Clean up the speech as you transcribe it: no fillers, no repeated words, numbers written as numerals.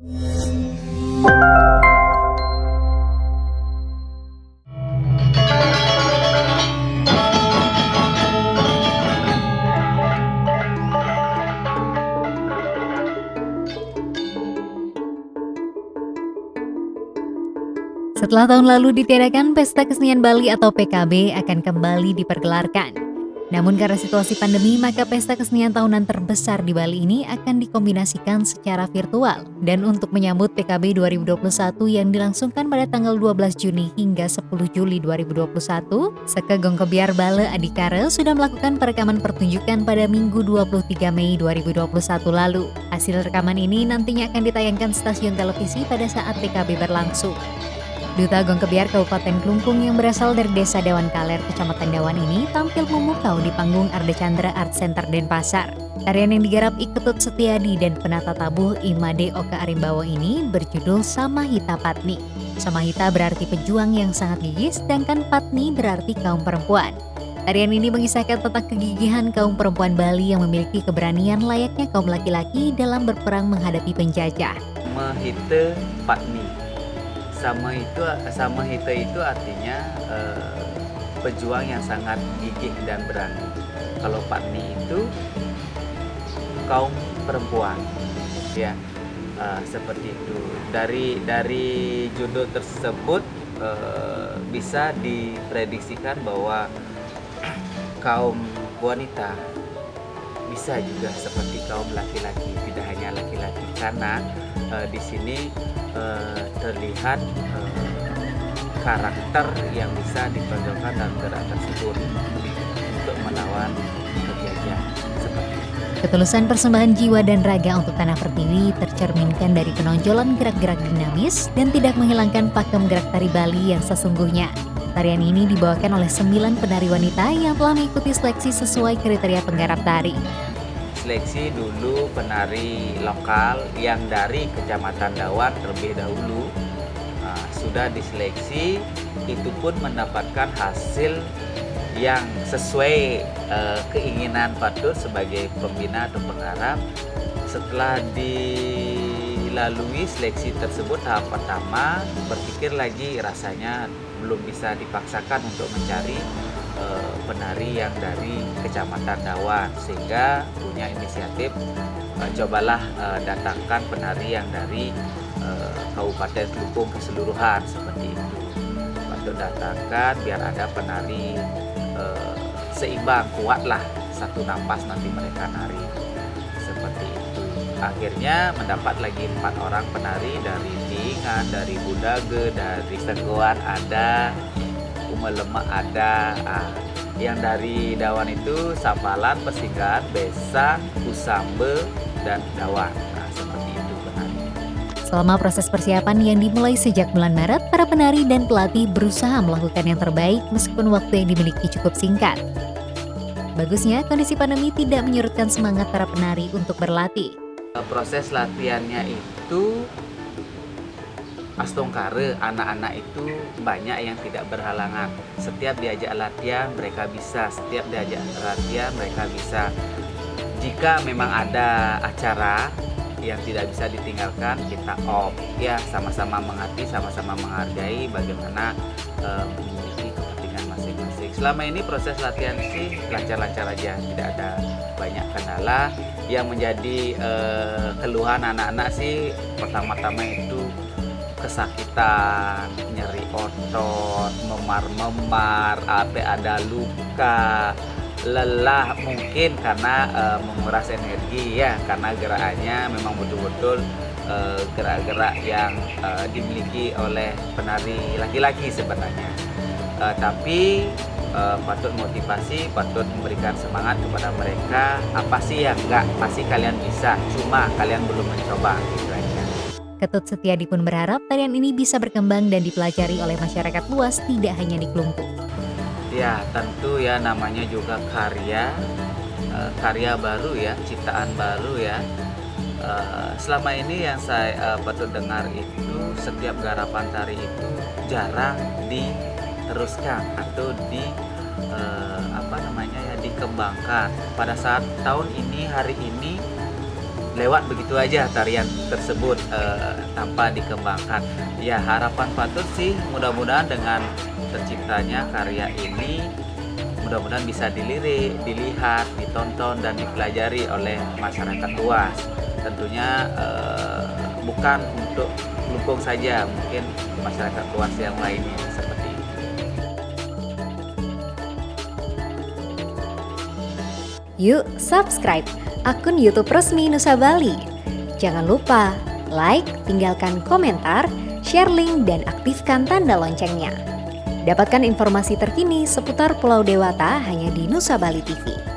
Setelah tahun lalu ditiadakan, Pesta Kesenian Bali atau PKB akan kembali dipergelarkan. Namun karena situasi pandemi, maka Pesta Kesenian tahunan terbesar di Bali ini akan dikombinasikan secara virtual. Dan untuk menyambut PKB 2021 yang dilangsungkan pada tanggal 12 Juni hingga 10 Juli 2021, Seke Gongkebiar Bale Adikara sudah melakukan perekaman pertunjukan pada Minggu 23 Mei 2021 lalu. Hasil rekaman ini nantinya akan ditayangkan stasiun televisi pada saat PKB berlangsung. Duta Gongkebiar Kabupaten Klungkung yang berasal dari Desa Dawan Kaler, Kecamatan Dawan ini tampil memukau di panggung Arda Chandra Art Center Denpasar. Tarian yang digarap Iketut Setiadi dan penata tabuh Imade Oka Arimbawo ini berjudul Samahita Patni. Samahita berarti pejuang yang sangat gigih, sedangkan Patni berarti kaum perempuan. Tarian ini mengisahkan tentang kegigihan kaum perempuan Bali yang memiliki keberanian layaknya kaum laki-laki dalam berperang menghadapi penjajah. Samahita Patni. Samahita itu artinya pejuang yang sangat gigih dan berani. Kalau Patni itu kaum perempuan, ya seperti itu. Dari judul tersebut bisa diprediksikan bahwa kaum wanita bisa juga seperti kaum laki-laki, tidak hanya laki-laki, karena di sini terlihat karakter yang bisa ditonjolkan dalam gerak tersebut untuk melawan penjajah seperti itu. Ketulusan persembahan jiwa dan raga untuk Tanah Pertiwi tercerminkan dari penonjolan gerak-gerak dinamis dan tidak menghilangkan pakem gerak tari Bali yang sesungguhnya. Tarian ini dibawakan oleh 9 penari wanita yang telah mengikuti seleksi sesuai kriteria penggarap tari. Seleksi dulu penari lokal yang dari Kecamatan Dawan terlebih dahulu sudah diseleksi, itu pun mendapatkan hasil yang sesuai keinginan Patut sebagai pembina atau penggarap. Setelah dilalui seleksi tersebut tahap pertama, berpikir lagi rasanya belum bisa dipaksakan untuk mencari penari yang dari Kecamatan Dawan, sehingga punya inisiatif cobalah datangkan penari yang dari Kabupaten Klungkung keseluruhan seperti itu. Patut datangkan biar ada penari seimbang, kuatlah satu nafas nanti mereka nari seperti itu. Akhirnya mendapat lagi 4 orang penari dari Tingan, dari Budage, dari Senggoan ada, Umelemak ada. Yang dari Dawan itu Sambalan, Pesinggan, Besan, Usambe, dan Dawan. Seperti itu penari. Selama proses persiapan yang dimulai sejak bulan Maret, para penari dan pelatih berusaha melakukan yang terbaik meskipun waktu yang dimiliki cukup singkat. Bagusnya, kondisi pandemi tidak menyurutkan semangat para penari untuk berlatih. Proses latihannya itu astongkare, anak-anak itu banyak yang tidak berhalangan. Setiap diajak latihan mereka bisa, setiap diajak latihan mereka bisa. Jika memang ada acara yang tidak bisa ditinggalkan, kita off, ya sama-sama mengerti, sama-sama menghargai bagaimana memiliki kepentingan masing-masing. Selama ini proses latihan sih lancar-lancar aja, tidak ada banyak kendala. Yang menjadi keluhan anak-anak sih pertama-tama itu kesakitan, nyeri otot, memar-memar, ada luka, lelah mungkin karena menguras energi ya, karena gerakannya memang betul-betul gerak-gerak yang dimiliki oleh penari laki-laki sebenarnya. Tapi patut motivasi, patut memberikan semangat kepada mereka. Apa sih yang enggak, pasti kalian bisa, cuma kalian belum mencoba gitu aja. Ketut Setiadi pun berharap tarian ini bisa berkembang dan dipelajari oleh masyarakat luas, tidak hanya di Klungkung. Ya tentu ya, namanya juga karya baru ya, ciptaan baru ya. Selama ini yang saya patut dengar itu setiap garapan tari itu jarang diteruskan atau dikembangkan. Pada saat tahun ini, hari ini lewat begitu aja tarian tersebut tanpa dikembangkan. Ya harapan patut sih mudah-mudahan dengan terciptanya karya ini mudah-mudahan bisa dilirik, dilihat, ditonton dan dipelajari oleh masyarakat luas. Tentunya bukan untuk Kelungkung saja, mungkin masyarakat luas yang lainnya seperti itu. Yuk subscribe akun YouTube resmi Nusa Bali. Jangan lupa like, tinggalkan komentar, share link, dan aktifkan tanda loncengnya. Dapatkan informasi terkini seputar Pulau Dewata hanya di Nusa Bali TV.